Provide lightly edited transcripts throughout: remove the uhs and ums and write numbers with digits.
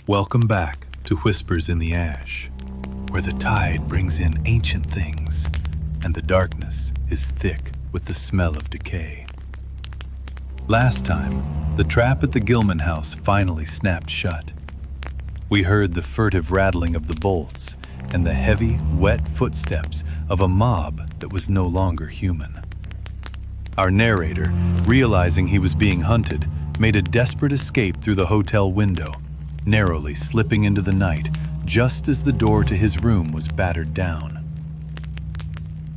Welcome back to Whispers in the Ash, where the tide brings in ancient things and the darkness is thick with the smell of decay. Last time, the trap at the Gilman house finally snapped shut. We heard the furtive rattling of the bolts and the heavy, wet footsteps of a mob that was no longer human. Our narrator, realizing he was being hunted, made a desperate escape through the hotel window, narrowly slipping into the night just as the door to his room was battered down.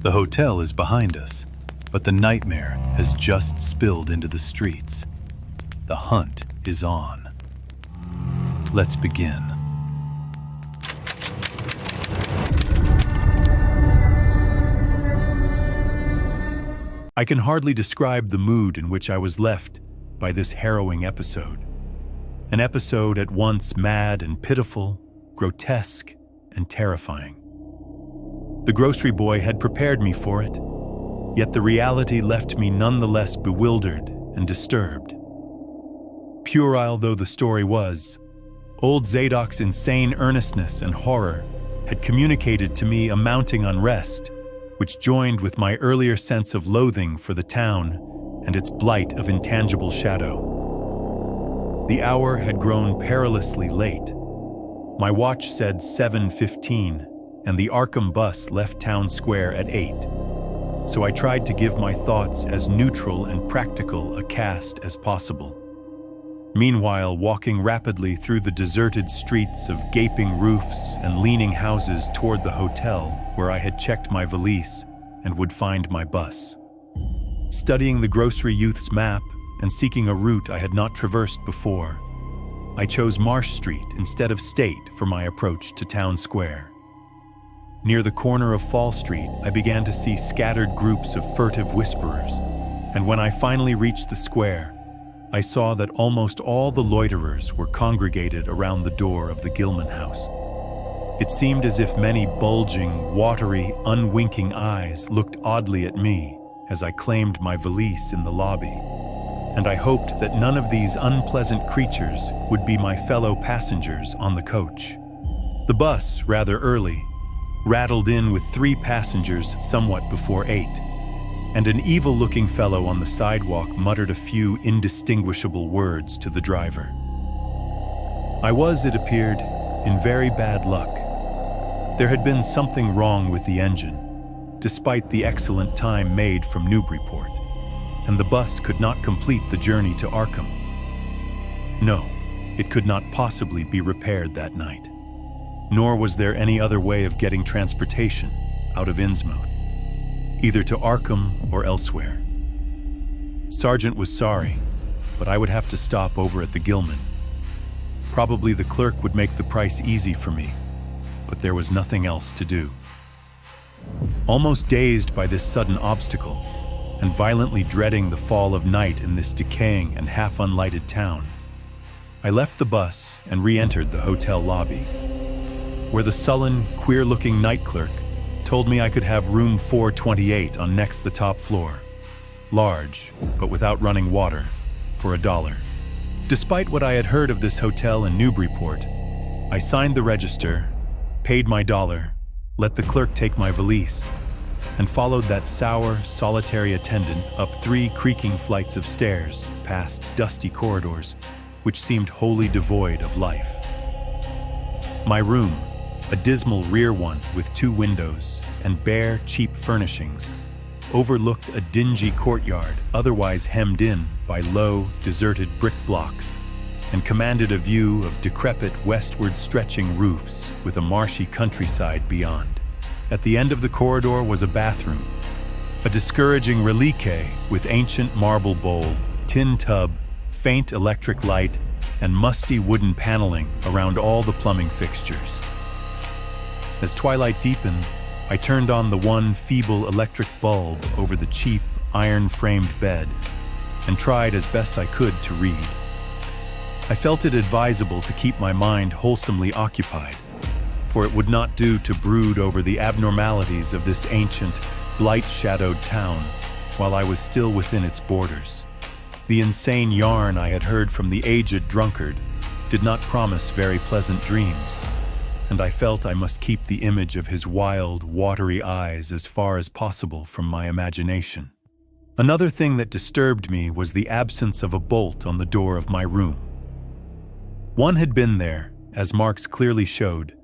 The hotel is behind us, but the nightmare has just spilled into the streets. The hunt is on. Let's begin. I can hardly describe the mood in which I was left by this harrowing episode. An episode at once mad and pitiful, grotesque and terrifying. The grocery boy had prepared me for it, yet the reality left me nonetheless bewildered and disturbed. Puerile though the story was, old Zadok's insane earnestness and horror had communicated to me a mounting unrest, which joined with my earlier sense of loathing for the town and its blight of intangible shadow. The hour had grown perilously late. My watch said 7:15, and the Arkham bus left town square at 8. So I tried to give my thoughts as neutral and practical a cast as possible. Meanwhile, walking rapidly through the deserted streets of gaping roofs and leaning houses toward the hotel where I had checked my valise and would find my bus. Studying the grocery youth's map and seeking a route I had not traversed before, I chose Marsh Street instead of State for my approach to Town Square. Near the corner of Fall Street, I began to see scattered groups of furtive whisperers, and when I finally reached the square, I saw that almost all the loiterers were congregated around the door of the Gilman house. It seemed as if many bulging, watery, unwinking eyes looked oddly at me as I claimed my valise in the lobby, and I hoped that none of these unpleasant creatures would be my fellow passengers on the coach. The bus, rather early, rattled in with 3 passengers somewhat before 8, and an evil-looking fellow on the sidewalk muttered a few indistinguishable words to the driver. I was, it appeared, in very bad luck. There had been something wrong with the engine, despite the excellent time made from Newburyport, and the bus could not complete the journey to Arkham. No, it could not possibly be repaired that night, nor was there any other way of getting transportation out of Innsmouth, either to Arkham or elsewhere. Sergeant was sorry, but I would have to stop over at the Gilman. Probably the clerk would make the price easy for me, but there was nothing else to do. Almost dazed by this sudden obstacle, and violently dreading the fall of night in this decaying and half-unlighted town, I left the bus and re-entered the hotel lobby, where the sullen, queer-looking night clerk told me I could have room 428 on next the top floor, large, but without running water, for $1. Despite what I had heard of this hotel in Newburyport, I signed the register, paid my $1, let the clerk take my valise, and followed that sour, solitary attendant up 3 creaking flights of stairs, past dusty corridors, which seemed wholly devoid of life. My room, a dismal rear one with 2 windows and bare, cheap furnishings, overlooked a dingy courtyard otherwise hemmed in by low, deserted brick blocks, and commanded a view of decrepit, westward-stretching roofs with a marshy countryside beyond. At the end of the corridor was a bathroom, a discouraging relique with ancient marble bowl, tin tub, faint electric light, and musty wooden paneling around all the plumbing fixtures. As twilight deepened, I turned on the one feeble electric bulb over the cheap, iron-framed bed and tried as best I could to read. I felt it advisable to keep my mind wholesomely occupied, for it would not do to brood over the abnormalities of this ancient, blight-shadowed town while I was still within its borders. The insane yarn I had heard from the aged drunkard did not promise very pleasant dreams, and I felt I must keep the image of his wild, watery eyes as far as possible from my imagination. Another thing that disturbed me was the absence of a bolt on the door of my room. One had been there, as marks clearly showed,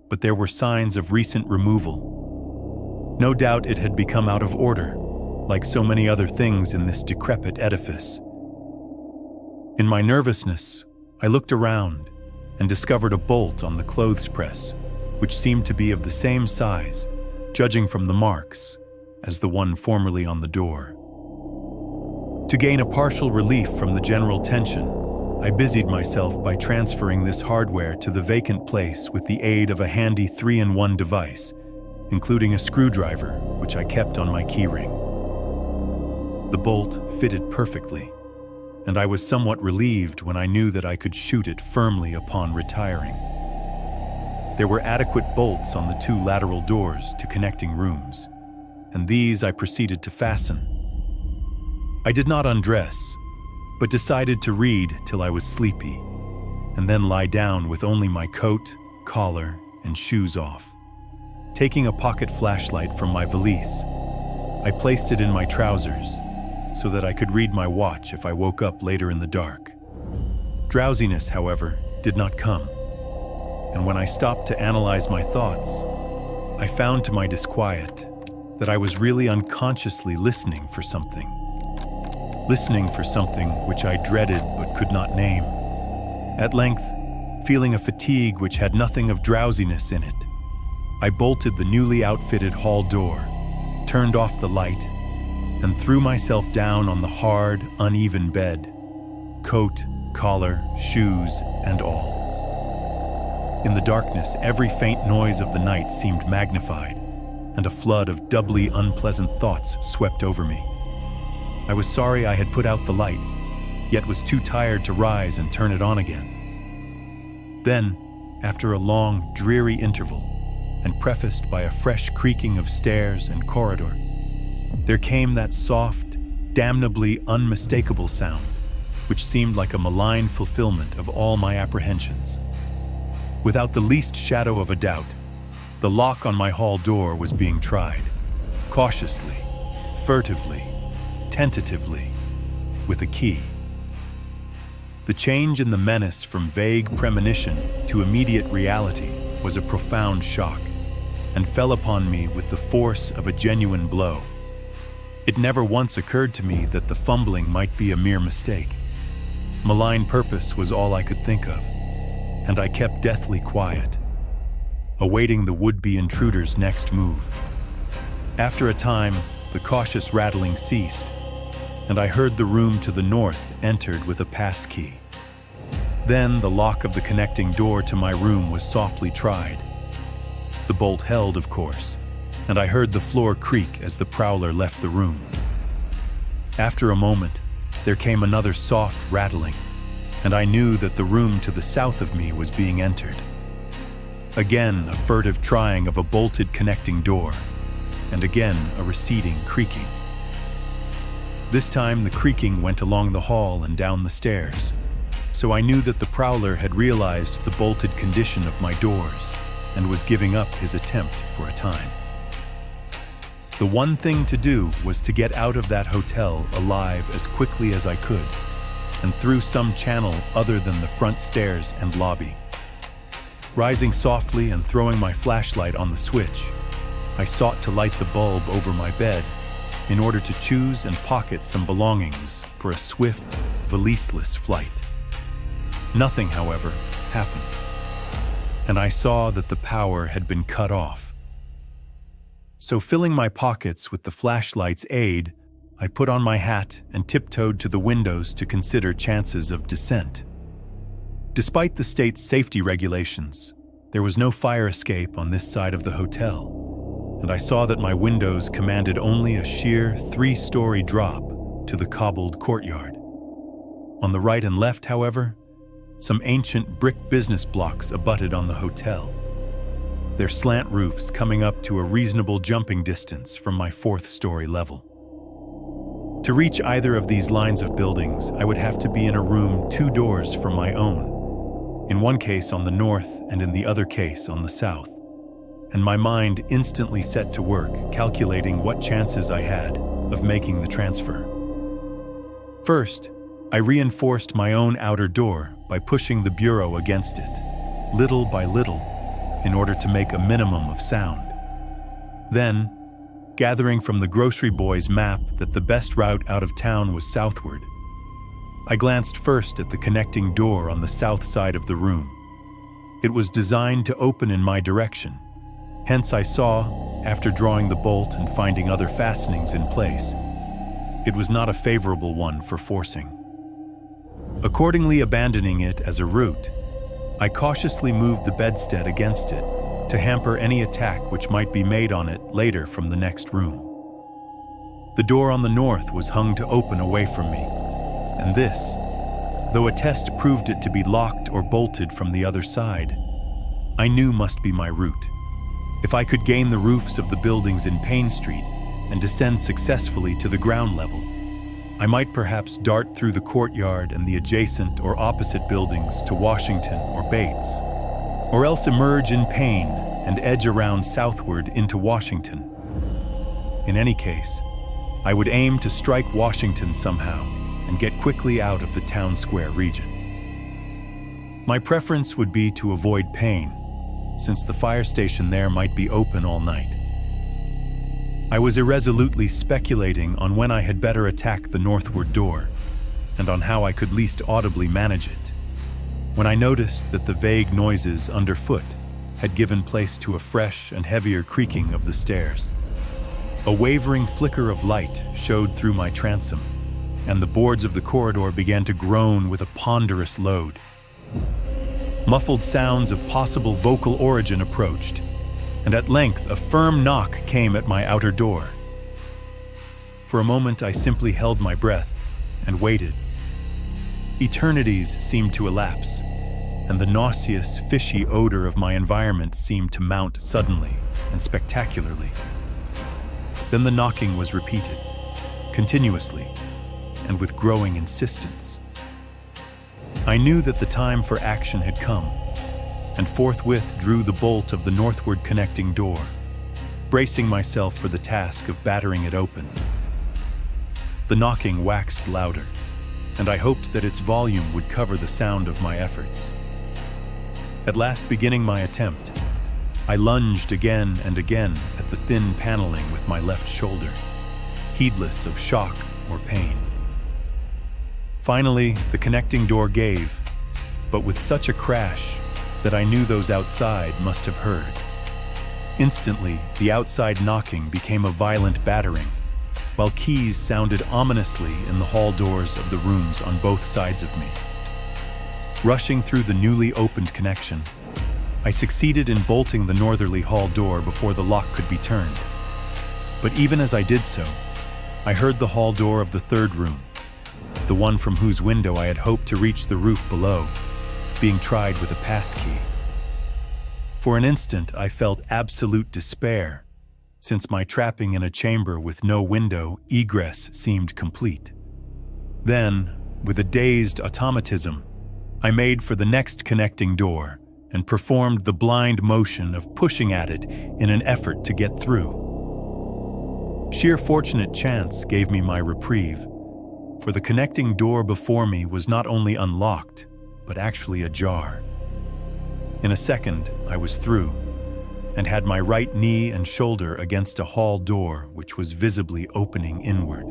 but there were signs of recent removal. No doubt it had become out of order, like so many other things in this decrepit edifice. In my nervousness, I looked around and discovered a bolt on the clothes press, which seemed to be of the same size, judging from the marks, as the one formerly on the door. To gain a partial relief from the general tension, I busied myself by transferring this hardware to the vacant place with the aid of a handy 3-in-1 device, including a screwdriver, which I kept on my keyring. The bolt fitted perfectly, and I was somewhat relieved when I knew that I could shoot it firmly upon retiring. There were adequate bolts on the 2 lateral doors to connecting rooms, and these I proceeded to fasten. I did not undress, but decided to read till I was sleepy, and then lie down with only my coat, collar, and shoes off. Taking a pocket flashlight from my valise, I placed it in my trousers so that I could read my watch if I woke up later in the dark. Drowsiness, however, did not come, and when I stopped to analyze my thoughts, I found to my disquiet that I was really unconsciously listening for something which I dreaded but could not name. At length, feeling a fatigue which had nothing of drowsiness in it, I bolted the newly outfitted hall door, turned off the light, and threw myself down on the hard, uneven bed, coat, collar, shoes, and all. In the darkness, every faint noise of the night seemed magnified, and a flood of doubly unpleasant thoughts swept over me. I was sorry I had put out the light, yet was too tired to rise and turn it on again. Then, after a long, dreary interval, and prefaced by a fresh creaking of stairs and corridor, there came that soft, damnably unmistakable sound, which seemed like a malign fulfillment of all my apprehensions. Without the least shadow of a doubt, the lock on my hall door was being tried, cautiously, furtively, tentatively, with a key. The change in the menace from vague premonition to immediate reality was a profound shock, and fell upon me with the force of a genuine blow. It never once occurred to me that the fumbling might be a mere mistake. Malign purpose was all I could think of, and I kept deathly quiet, awaiting the would-be intruder's next move. After a time, the cautious rattling ceased, and I heard the room to the north entered with a pass key. Then the lock of the connecting door to my room was softly tried. The bolt held, of course, and I heard the floor creak as the prowler left the room. After a moment, there came another soft rattling, and I knew that the room to the south of me was being entered. Again, a furtive trying of a bolted connecting door, and again a receding creaking. This time the creaking went along the hall and down the stairs, so I knew that the prowler had realized the bolted condition of my doors and was giving up his attempt for a time. The one thing to do was to get out of that hotel alive as quickly as I could, and through some channel other than the front stairs and lobby. Rising softly and throwing my flashlight on the switch, I sought to light the bulb over my bed in order to choose and pocket some belongings for a swift, valiseless flight. Nothing, however, happened, and I saw that the power had been cut off. So filling my pockets with the flashlight's aid, I put on my hat and tiptoed to the windows to consider chances of descent. Despite the state's safety regulations, there was no fire escape on this side of the hotel, and I saw that my windows commanded only a sheer 3-story drop to the cobbled courtyard. On the right and left, however, some ancient brick business blocks abutted on the hotel, their slant roofs coming up to a reasonable jumping distance from my 4th-story level. To reach either of these lines of buildings, I would have to be in a room 2 doors from my own, in one case on the north and in the other case on the south, and my mind instantly set to work calculating what chances I had of making the transfer. First, I reinforced my own outer door by pushing the bureau against it, little by little, in order to make a minimum of sound. Then, gathering from the grocery boy's map that the best route out of town was southward, I glanced first at the connecting door on the south side of the room. It was designed to open in my direction. Hence I saw, after drawing the bolt and finding other fastenings in place, it was not a favorable one for forcing. Accordingly, abandoning it as a route, I cautiously moved the bedstead against it to hamper any attack which might be made on it later from the next room. The door on the north was hung to open away from me, and this, though a test proved it to be locked or bolted from the other side, I knew must be my route. If I could gain the roofs of the buildings in Payne Street and descend successfully to the ground level, I might perhaps dart through the courtyard and the adjacent or opposite buildings to Washington or Bates, or else emerge in Payne and edge around southward into Washington. In any case, I would aim to strike Washington somehow and get quickly out of the town square region. My preference would be to avoid Payne, since the fire station there might be open all night. I was irresolutely speculating on when I had better attack the northward door, and on how I could least audibly manage it, when I noticed that the vague noises underfoot had given place to a fresh and heavier creaking of the stairs. A wavering flicker of light showed through my transom, and the boards of the corridor began to groan with a ponderous load. Muffled sounds of possible vocal origin approached, and at length a firm knock came at my outer door. For a moment I simply held my breath and waited. Eternities seemed to elapse, and the nauseous, fishy odor of my environment seemed to mount suddenly and spectacularly. Then the knocking was repeated, continuously, and with growing insistence. I knew that the time for action had come, and forthwith drew the bolt of the northward connecting door, bracing myself for the task of battering it open. The knocking waxed louder, and I hoped that its volume would cover the sound of my efforts. At last, beginning my attempt, I lunged again and again at the thin paneling with my left shoulder, heedless of shock or pain. Finally, the connecting door gave, but with such a crash that I knew those outside must have heard. Instantly, the outside knocking became a violent battering, while keys sounded ominously in the hall doors of the rooms on both sides of me. Rushing through the newly opened connection, I succeeded in bolting the northerly hall door before the lock could be turned. But even as I did so, I heard the hall door of the third room, the one from whose window I had hoped to reach the roof below, being tried with a passkey. For an instant, I felt absolute despair, since my trapping in a chamber with no window egress seemed complete. Then, with a dazed automatism, I made for the next connecting door and performed the blind motion of pushing at it in an effort to get through. Sheer fortunate chance gave me my reprieve, for the connecting door before me was not only unlocked, but actually ajar. In a second, I was through, and had my right knee and shoulder against a hall door which was visibly opening inward.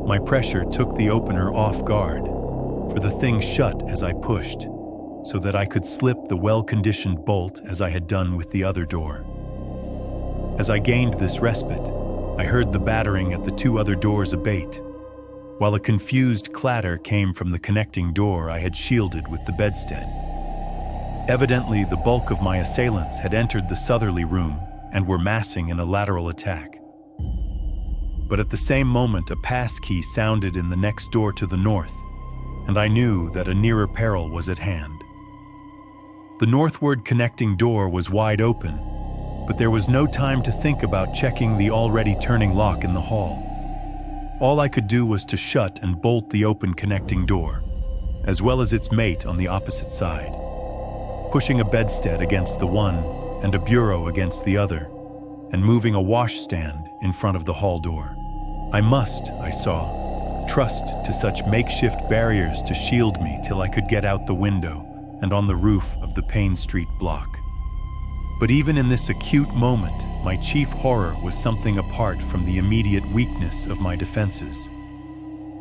My pressure took the opener off guard, for the thing shut as I pushed, so that I could slip the well-conditioned bolt as I had done with the other door. As I gained this respite, I heard the battering at the two other doors abate, while a confused clatter came from the connecting door I had shielded with the bedstead. Evidently, the bulk of my assailants had entered the southerly room and were massing in a lateral attack. But at the same moment, a passkey sounded in the next door to the north, and I knew that a nearer peril was at hand. The northward connecting door was wide open, but there was no time to think about checking the already turning lock in the hall. All I could do was to shut and bolt the open connecting door, as well as its mate on the opposite side, pushing a bedstead against the one and a bureau against the other, and moving a washstand in front of the hall door. I must, I saw, trust to such makeshift barriers to shield me till I could get out the window and on the roof of the Payne Street block. But even in this acute moment, my chief horror was something apart from the immediate weakness of my defenses.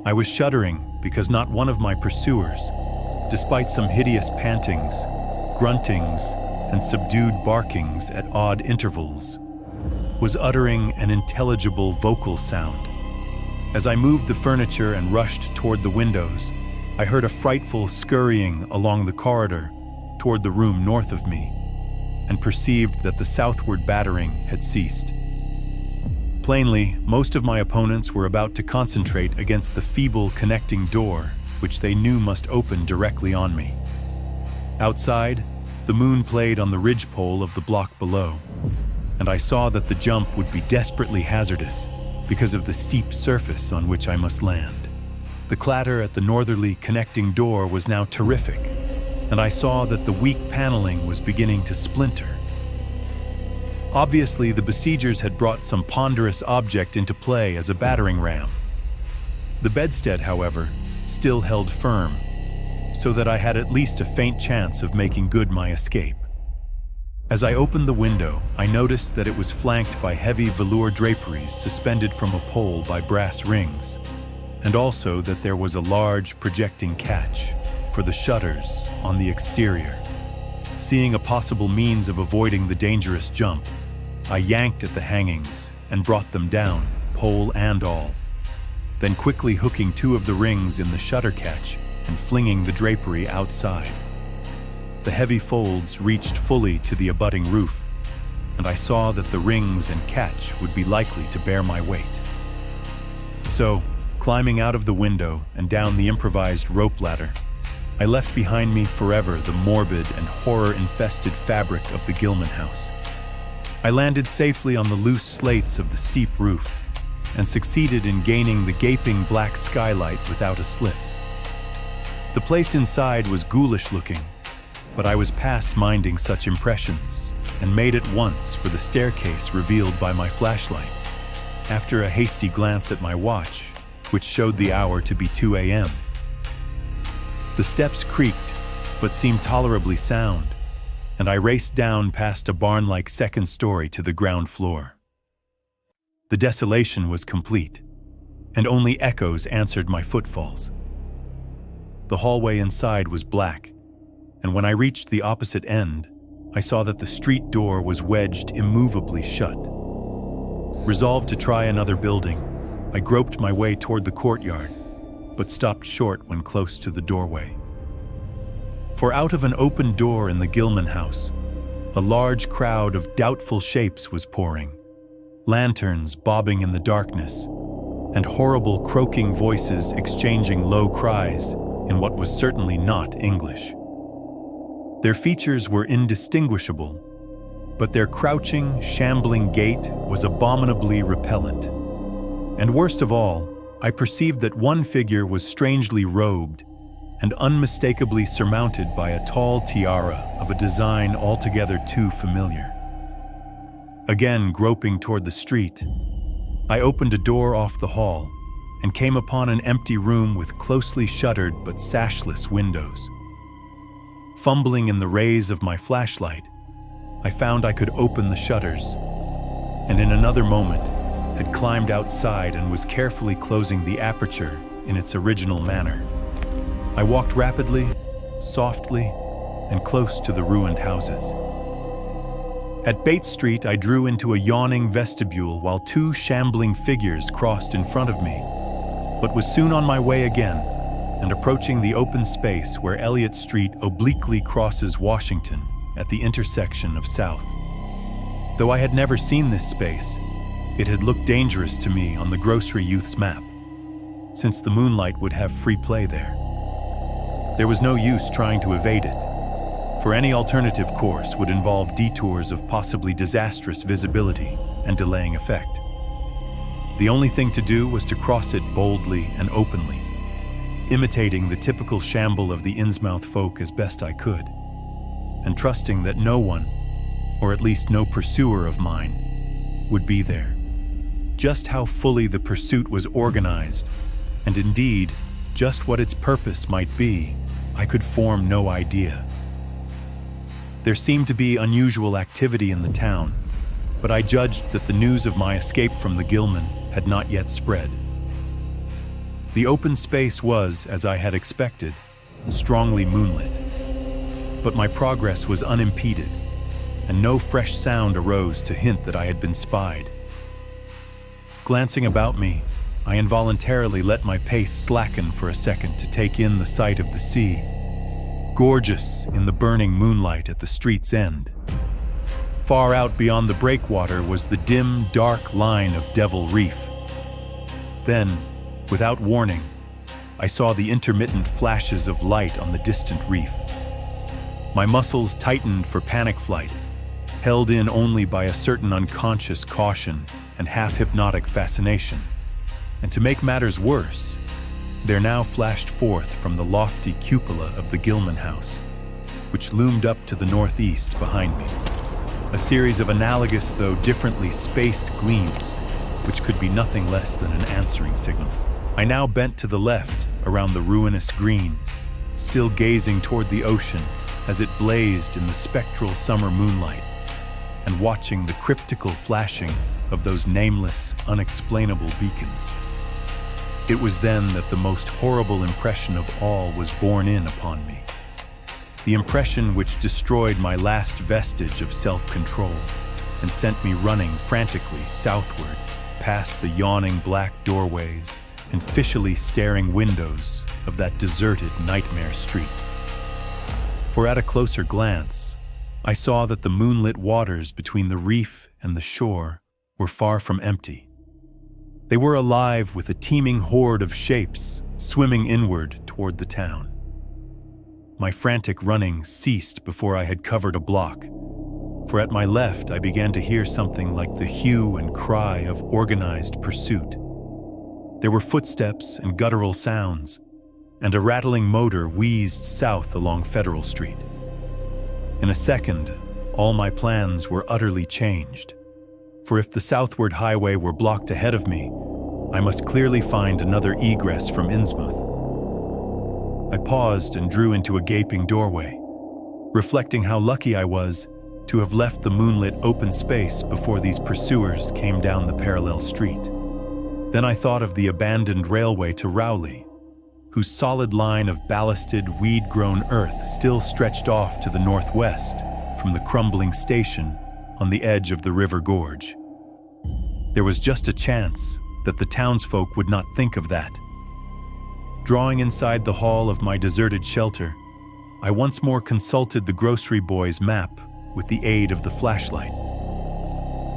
I was shuddering because not one of my pursuers, despite some hideous pantings, gruntings, and subdued barkings at odd intervals, was uttering an intelligible vocal sound. As I moved the furniture and rushed toward the windows, I heard a frightful scurrying along the corridor toward the room north of me, and perceived that the southward battering had ceased. Plainly, most of my opponents were about to concentrate against the feeble connecting door, which they knew must open directly on me. Outside, the moon played on the ridgepole of the block below, and I saw that the jump would be desperately hazardous because of the steep surface on which I must land. The clatter at the northerly connecting door was now terrific, and I saw that the weak paneling was beginning to splinter. Obviously, the besiegers had brought some ponderous object into play as a battering ram. The bedstead, however, still held firm, so that I had at least a faint chance of making good my escape. As I opened the window, I noticed that it was flanked by heavy velour draperies suspended from a pole by brass rings, and also that there was a large projecting catch for the shutters on the exterior. Seeing a possible means of avoiding the dangerous jump, I yanked at the hangings and brought them down, pole and all, then quickly hooking two of the rings in the shutter catch and flinging the drapery outside. The heavy folds reached fully to the abutting roof, and I saw that the rings and catch would be likely to bear my weight. So, climbing out of the window and down the improvised rope ladder, I left behind me forever the morbid and horror-infested fabric of the Gilman house. I landed safely on the loose slates of the steep roof and succeeded in gaining the gaping black skylight without a slip. The place inside was ghoulish-looking, but I was past minding such impressions and made at once for the staircase revealed by my flashlight, after a hasty glance at my watch, which showed the hour to be 2 a.m. The steps creaked, but seemed tolerably sound, and I raced down past a barn-like second story to the ground floor. The desolation was complete, and only echoes answered my footfalls. The hallway inside was black, and when I reached the opposite end, I saw that the street door was wedged immovably shut. Resolved to try another building, I groped my way toward the courtyard, but stopped short when close to the doorway. For out of an open door in the Gilman house, a large crowd of doubtful shapes was pouring, lanterns bobbing in the darkness, and horrible croaking voices exchanging low cries in what was certainly not English. Their features were indistinguishable, but their crouching, shambling gait was abominably repellent. And worst of all, I perceived that one figure was strangely robed and unmistakably surmounted by a tall tiara of a design altogether too familiar. Again groping toward the street, I opened a door off the hall and came upon an empty room with closely shuttered but sashless windows. Fumbling in the rays of my flashlight, I found I could open the shutters, and in another moment had climbed outside and was carefully closing the aperture in its original manner. I walked rapidly, softly, and close to the ruined houses. At Bates Street, I drew into a yawning vestibule while two shambling figures crossed in front of me, but was soon on my way again and approaching the open space where Elliott Street obliquely crosses Washington at the intersection of South. Though I had never seen this space, it had looked dangerous to me on the grocery youth's map, since the moonlight would have free play there. There was no use trying to evade it, for any alternative course would involve detours of possibly disastrous visibility and delaying effect. The only thing to do was to cross it boldly and openly. imitating the typical shamble of the Innsmouth folk as best I could, and trusting that no one, or at least no pursuer of mine, would be there. Just how fully the pursuit was organized, and indeed, just what its purpose might be, I could form no idea. There seemed to be unusual activity in the town, but I judged that the news of my escape from the Gilman had not yet spread. The open space was, as I had expected, strongly moonlit, but my progress was unimpeded, and no fresh sound arose to hint that I had been spied. Glancing about me, I involuntarily let my pace slacken for a second to take in the sight of the sea, gorgeous in the burning moonlight at the street's end. Far out beyond the breakwater was the dim, dark line of Devil Reef. Then, without warning, I saw the intermittent flashes of light on the distant reef. My muscles tightened for panic flight, held in only by a certain unconscious caution and half-hypnotic fascination. And to make matters worse, there now flashed forth from the lofty cupola of the Gilman house, which loomed up to the northeast behind me, a series of analogous though differently spaced gleams, which could be nothing less than an answering signal. I now bent to the left around the ruinous green, still gazing toward the ocean as it blazed in the spectral summer moonlight, and watching the cryptical flashing of those nameless, unexplainable beacons. It was then that the most horrible impression of all was borne in upon me. The impression which destroyed my last vestige of self-control and sent me running frantically southward past the yawning black doorways and fishily staring windows of that deserted nightmare street. For at a closer glance, I saw that the moonlit waters between the reef and the shore were far from empty. They were alive with a teeming horde of shapes swimming inward toward the town. My frantic running ceased before I had covered a block, for at my left I began to hear something like the hue and cry of organized pursuit. There were footsteps and guttural sounds, and a rattling motor wheezed south along Federal Street. In a second, all my plans were utterly changed, for if the southward highway were blocked ahead of me, I must clearly find another egress from Innsmouth. I paused and drew into a gaping doorway, reflecting how lucky I was to have left the moonlit open space before these pursuers came down the parallel street. Then I thought of the abandoned railway to Rowley, whose solid line of ballasted, weed-grown earth still stretched off to the northwest from the crumbling station on the edge of the river gorge. There was just a chance that the townsfolk would not think of that. Drawing inside the hall of my deserted shelter, I once more consulted the grocery boy's map with the aid of the flashlight.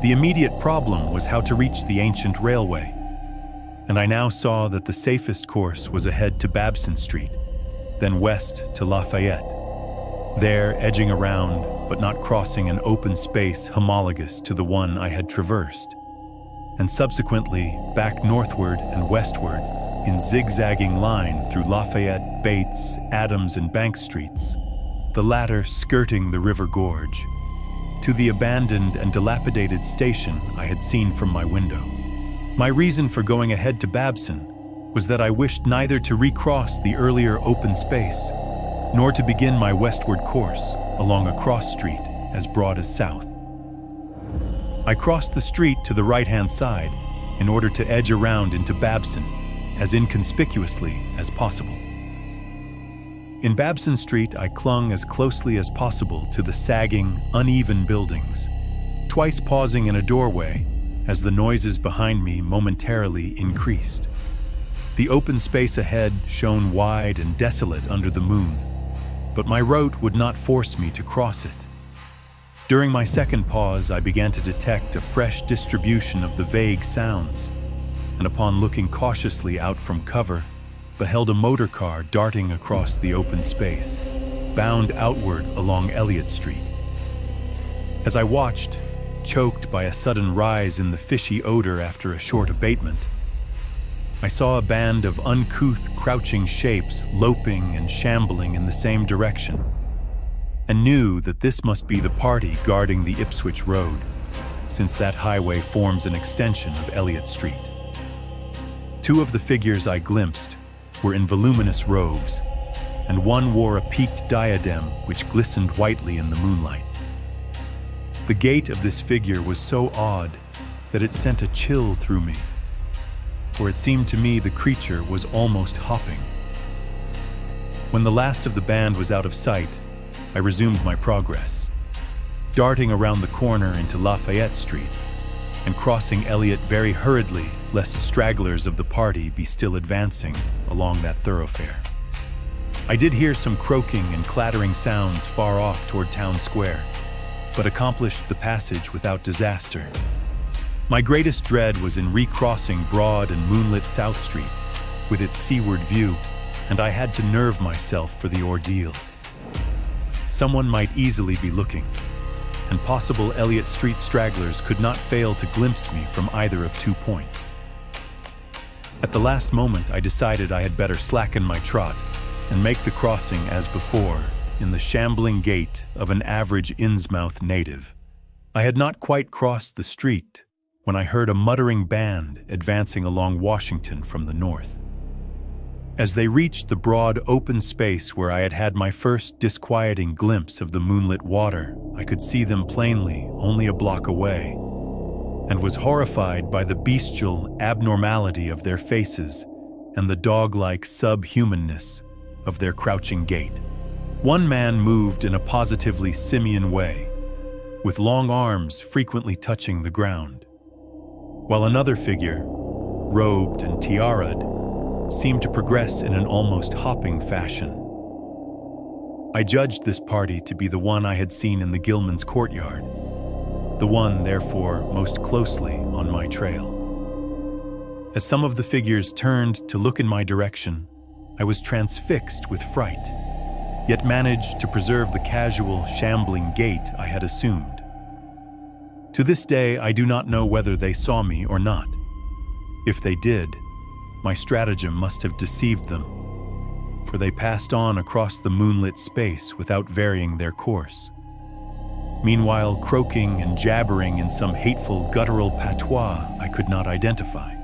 The immediate problem was how to reach the ancient railway, and I now saw that the safest course was ahead to Babson Street, then west to Lafayette, there edging around but not crossing an open space homologous to the one I had traversed, and subsequently back northward and westward in zigzagging line through Lafayette, Bates, Adams, and Bank Streets, the latter skirting the river gorge, to the abandoned and dilapidated station I had seen from my window. My reason for going ahead to Babson was that I wished neither to recross the earlier open space, nor to begin my westward course along a cross street as broad as south. I crossed the street to the right-hand side in order to edge around into Babson as inconspicuously as possible. In Babson Street, I clung as closely as possible to the sagging, uneven buildings, twice pausing in a doorway as the noises behind me momentarily increased. The open space ahead shone wide and desolate under the moon, but my route would not force me to cross it. During my second pause, I began to detect a fresh distribution of the vague sounds, and upon looking cautiously out from cover, beheld a motor car darting across the open space, bound outward along Elliott Street. As I watched, choked by a sudden rise in the fishy odor after a short abatement, I saw a band of uncouth, crouching shapes loping and shambling in the same direction, and knew that this must be the party guarding the Ipswich Road, since that highway forms an extension of Elliott Street. Two of the figures I glimpsed were in voluminous robes, and one wore a peaked diadem which glistened whitely in the moonlight. The gait of this figure was so odd that it sent a chill through me, for it seemed to me the creature was almost hopping. When the last of the band was out of sight, I resumed my progress, darting around the corner into Lafayette Street and crossing Elliott very hurriedly lest stragglers of the party be still advancing along that thoroughfare. I did hear some croaking and clattering sounds far off toward Town Square, but accomplished the passage without disaster. My greatest dread was in recrossing broad and moonlit South Street with its seaward view, and I had to nerve myself for the ordeal. Someone might easily be looking, and possible Elliott Street stragglers could not fail to glimpse me from either of 2 points. At the last moment, I decided I had better slacken my trot and make the crossing as before, in the shambling gait of an average Innsmouth native. I had not quite crossed the street when I heard a muttering band advancing along Washington from the north. As they reached the broad open space where I had had my first disquieting glimpse of the moonlit water, I could see them plainly only a block away, and was horrified by the bestial abnormality of their faces and the dog-like subhumanness of their crouching gait. One man moved in a positively simian way, with long arms frequently touching the ground, while another figure, robed and tiara'd, seemed to progress in an almost hopping fashion. I judged this party to be the one I had seen in the Gilman's courtyard, the one, therefore, most closely on my trail. As some of the figures turned to look in my direction, I was transfixed with fright, yet managed to preserve the casual, shambling gait I had assumed. To this day, I do not know whether they saw me or not. If they did, my stratagem must have deceived them, for they passed on across the moonlit space without varying their course, meanwhile croaking and jabbering in some hateful guttural patois I could not identify.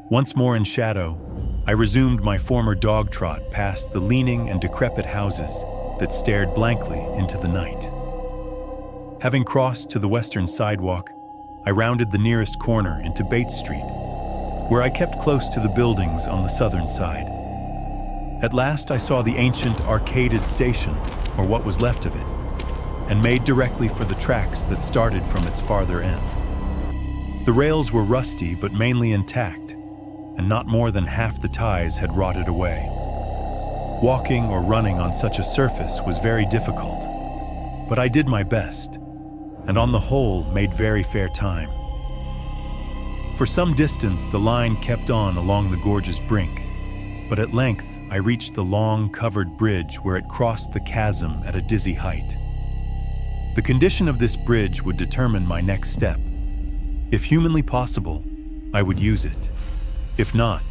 Once more in shadow, I resumed my former dog trot past the leaning and decrepit houses that stared blankly into the night. Having crossed to the western sidewalk, I rounded the nearest corner into Bates Street, where I kept close to the buildings on the southern side. At last I saw the ancient arcaded station, or what was left of it, and made directly for the tracks that started from its farther end. The rails were rusty but mainly intact, and not more than half the ties had rotted away. Walking or running on such a surface was very difficult, but I did my best, and on the whole made very fair time. For some distance the line kept on along the gorge's brink, but at length I reached the long covered bridge where it crossed the chasm at a dizzy height. The condition of this bridge would determine my next step. If humanly possible, I would use it. If not,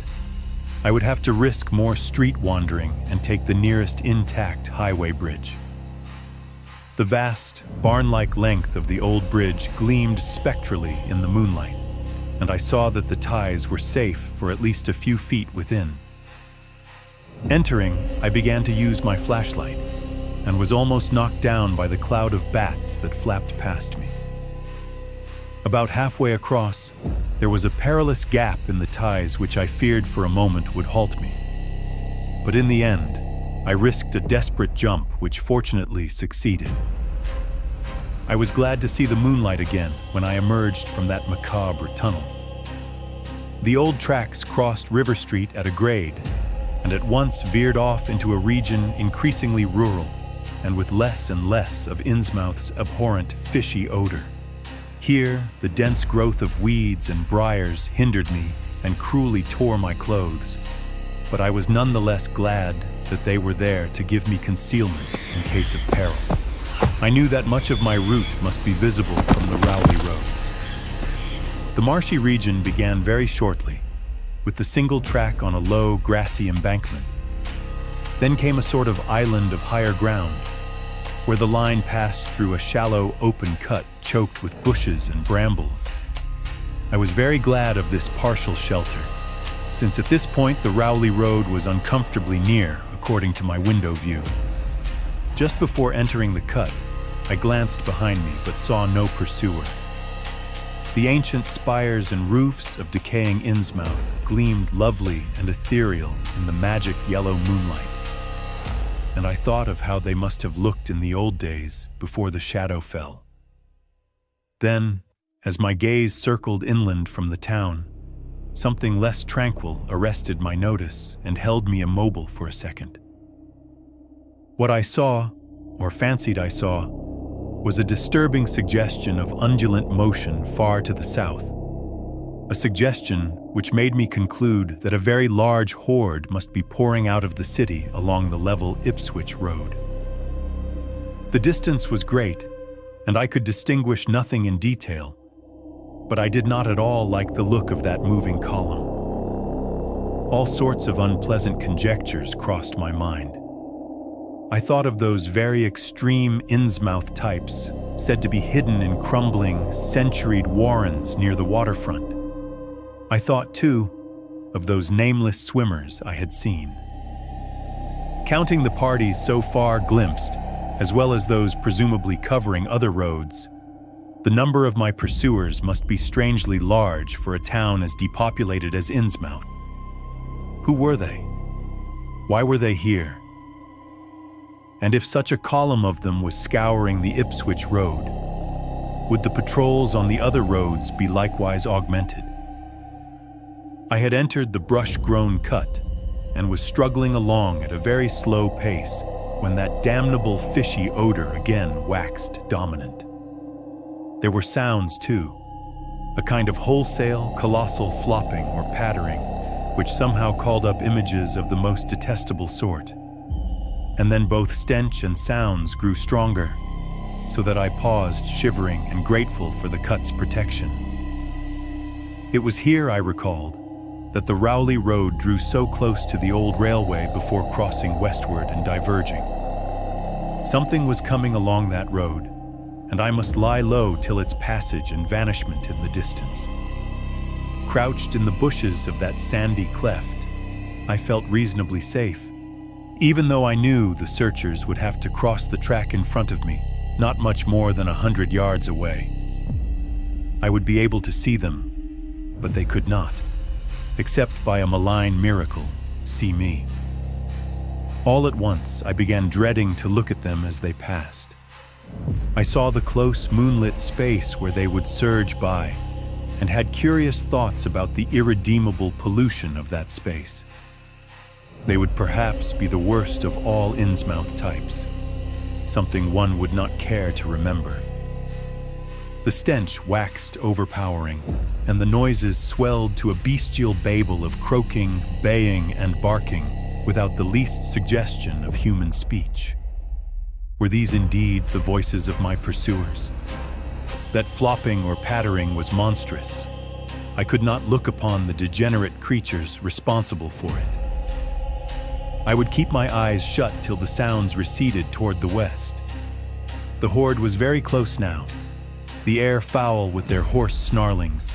I would have to risk more street wandering and take the nearest intact highway bridge. The vast, barn-like length of the old bridge gleamed spectrally in the moonlight, and I saw that the ties were safe for at least a few feet within. Entering, I began to use my flashlight, and was almost knocked down by the cloud of bats that flapped past me. About halfway across, there was a perilous gap in the ties which I feared for a moment would halt me. But in the end, I risked a desperate jump which fortunately succeeded. I was glad to see the moonlight again when I emerged from that macabre tunnel. The old tracks crossed River Street at a grade, and at once veered off into a region increasingly rural, and with less and less of Innsmouth's abhorrent fishy odor. Here, the dense growth of weeds and briars hindered me and cruelly tore my clothes, but I was nonetheless glad that they were there to give me concealment in case of peril. I knew that much of my route must be visible from the Rowley Road. The marshy region began very shortly, with the single track on a low, grassy embankment. Then came a sort of island of higher ground, where the line passed through a shallow, open cut choked with bushes and brambles. I was very glad of this partial shelter, since at this point the Rowley Road was uncomfortably near, according to my window view. Just before entering the cut, I glanced behind me but saw no pursuer. The ancient spires and roofs of decaying Innsmouth gleamed lovely and ethereal in the magic yellow moonlight, and I thought of how they must have looked in the old days before the shadow fell. Then, as my gaze circled inland from the town, something less tranquil arrested my notice and held me immobile for a second. What I saw, or fancied I saw, was a disturbing suggestion of undulant motion far to the south, a suggestion which made me conclude that a very large horde must be pouring out of the city along the level Ipswich Road. The distance was great, and I could distinguish nothing in detail, but I did not at all like the look of that moving column. All sorts of unpleasant conjectures crossed my mind. I thought of those very extreme Innsmouth types said to be hidden in crumbling, centuried warrens near the waterfront. I thought, too, of those nameless swimmers I had seen. Counting the parties so far glimpsed, as well as those presumably covering other roads, the number of my pursuers must be strangely large for a town as depopulated as Innsmouth. Who were they? Why were they here? And if such a column of them was scouring the Ipswich Road, would the patrols on the other roads be likewise augmented? I had entered the brush-grown cut and was struggling along at a very slow pace when that damnable fishy odor again waxed dominant. There were sounds, too, a kind of wholesale, colossal flopping or pattering, which somehow called up images of the most detestable sort. And then both stench and sounds grew stronger, so that I paused, shivering and grateful for the cut's protection. It was here, I recalled, that the Rowley Road drew so close to the old railway before crossing westward and diverging. Something was coming along that road, and I must lie low till its passage and vanishment in the distance. Crouched in the bushes of that sandy cleft, I felt reasonably safe, even though I knew the searchers would have to cross the track in front of me, not much more than 100 yards away. I would be able to see them, but they could not, except by a malign miracle, see me. All at once, I began dreading to look at them as they passed. I saw the close moonlit space where they would surge by, and had curious thoughts about the irredeemable pollution of that space. They would perhaps be the worst of all Innsmouth types, something one would not care to remember. The stench waxed overpowering, and the noises swelled to a bestial babel of croaking, baying, and barking without the least suggestion of human speech. Were these indeed the voices of my pursuers? That flopping or pattering was monstrous. I could not look upon the degenerate creatures responsible for it. I would keep my eyes shut till the sounds receded toward the west. The horde was very close now, the air foul with their hoarse snarlings,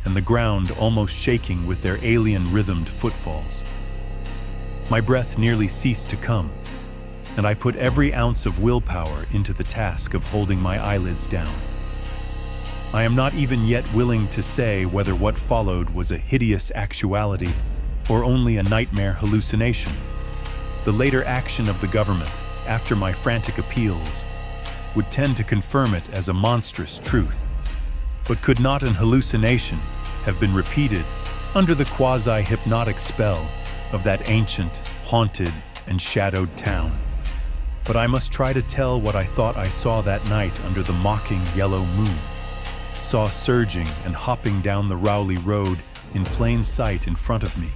and the ground almost shaking with their alien-rhythmed footfalls. My breath nearly ceased to come, and I put every ounce of willpower into the task of holding my eyelids down. I am not even yet willing to say whether what followed was a hideous actuality or only a nightmare hallucination. The later action of the government, after my frantic appeals, would tend to confirm it as a monstrous truth. But could not an hallucination have been repeated under the quasi-hypnotic spell of that ancient, haunted, and shadowed town? But I must try to tell what I thought I saw that night under the mocking yellow moon, saw surging and hopping down the Rowley Road in plain sight in front of me,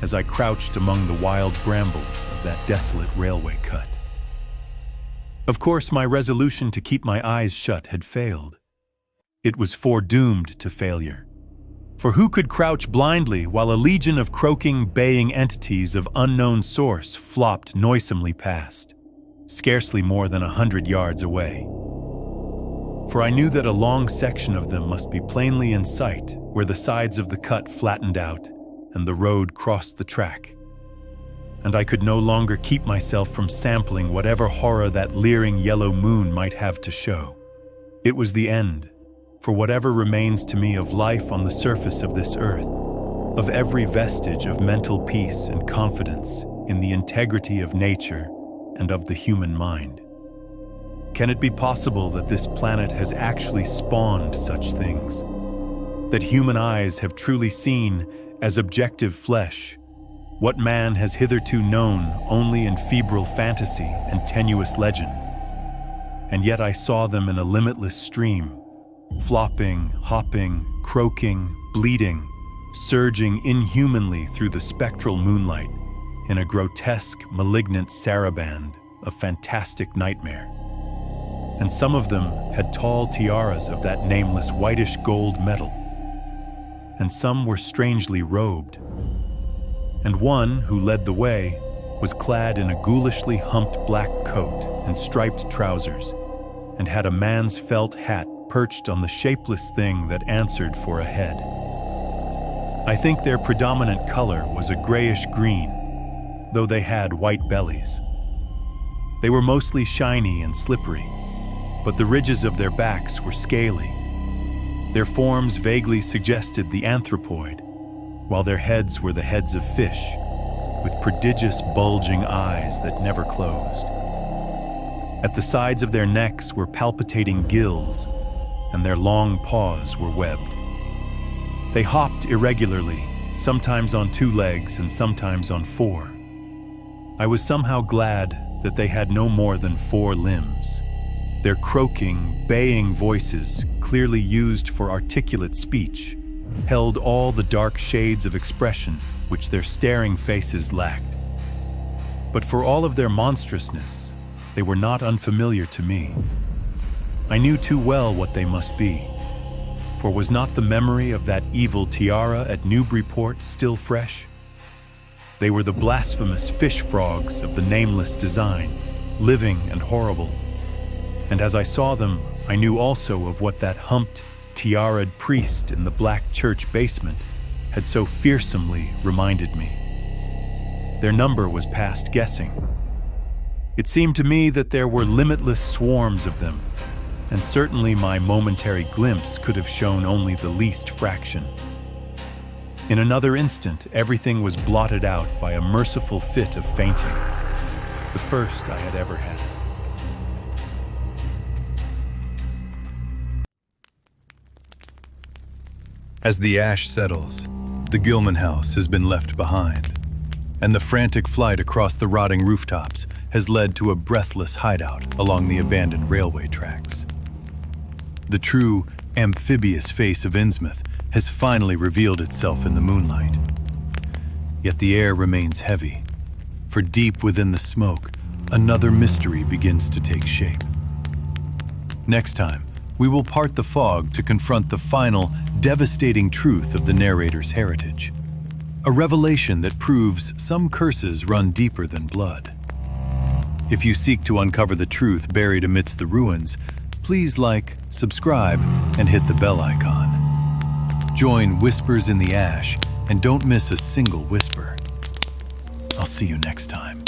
as I crouched among the wild brambles of that desolate railway cut. Of course, my resolution to keep my eyes shut had failed. It was foredoomed to failure. For who could crouch blindly while a legion of croaking, baying entities of unknown source flopped noisomely past, scarcely more than 100 yards away? For I knew that a long section of them must be plainly in sight where the sides of the cut flattened out and the road crossed the track. And I could no longer keep myself from sampling whatever horror that leering yellow moon might have to show. It was the end, for whatever remains to me of life on the surface of this earth, of every vestige of mental peace and confidence in the integrity of nature and of the human mind. Can it be possible that this planet has actually spawned such things? That human eyes have truly seen, as objective flesh, what man has hitherto known only in febrile fantasy and tenuous legend? And yet I saw them in a limitless stream, flopping, hopping, croaking, bleeding, surging inhumanly through the spectral moonlight in a grotesque, malignant saraband of fantastic nightmare. And some of them had tall tiaras of that nameless whitish gold metal, and some were strangely robed. And one, who led the way, was clad in a ghoulishly humped black coat and striped trousers, and had a man's felt hat perched on the shapeless thing that answered for a head. I think their predominant color was a grayish-green, though they had white bellies. They were mostly shiny and slippery, but the ridges of their backs were scaly. Their forms vaguely suggested the anthropoid, while their heads were the heads of fish, with prodigious bulging eyes that never closed. At the sides of their necks were palpitating gills, and their long paws were webbed. They hopped irregularly, sometimes on 2 legs and sometimes on 4. I was somehow glad that they had no more than 4 limbs. Their croaking, baying voices, clearly used for articulate speech, held all the dark shades of expression which their staring faces lacked. But for all of their monstrousness, they were not unfamiliar to me. I knew too well what they must be, for was not the memory of that evil tiara at Newburyport still fresh? They were the blasphemous fish frogs of the nameless design, living and horrible. And as I saw them, I knew also of what that humped, tiaraed priest in the black church basement had so fearsomely reminded me. Their number was past guessing. It seemed to me that there were limitless swarms of them, and certainly my momentary glimpse could have shown only the least fraction. In another instant, everything was blotted out by a merciful fit of fainting, the first I had ever had. As the ash settles, the Gilman house has been left behind, and the frantic flight across the rotting rooftops has led to a breathless hideout along the abandoned railway tracks. The true, amphibious face of Innsmouth has finally revealed itself in the moonlight. Yet the air remains heavy, for deep within the smoke, another mystery begins to take shape. Next time, we will part the fog to confront the final, devastating truth of the narrator's heritage. A revelation that proves some curses run deeper than blood. If you seek to uncover the truth buried amidst the ruins, please like, subscribe, and hit the bell icon. Join Whispers in the Ash and don't miss a single whisper. I'll see you next time.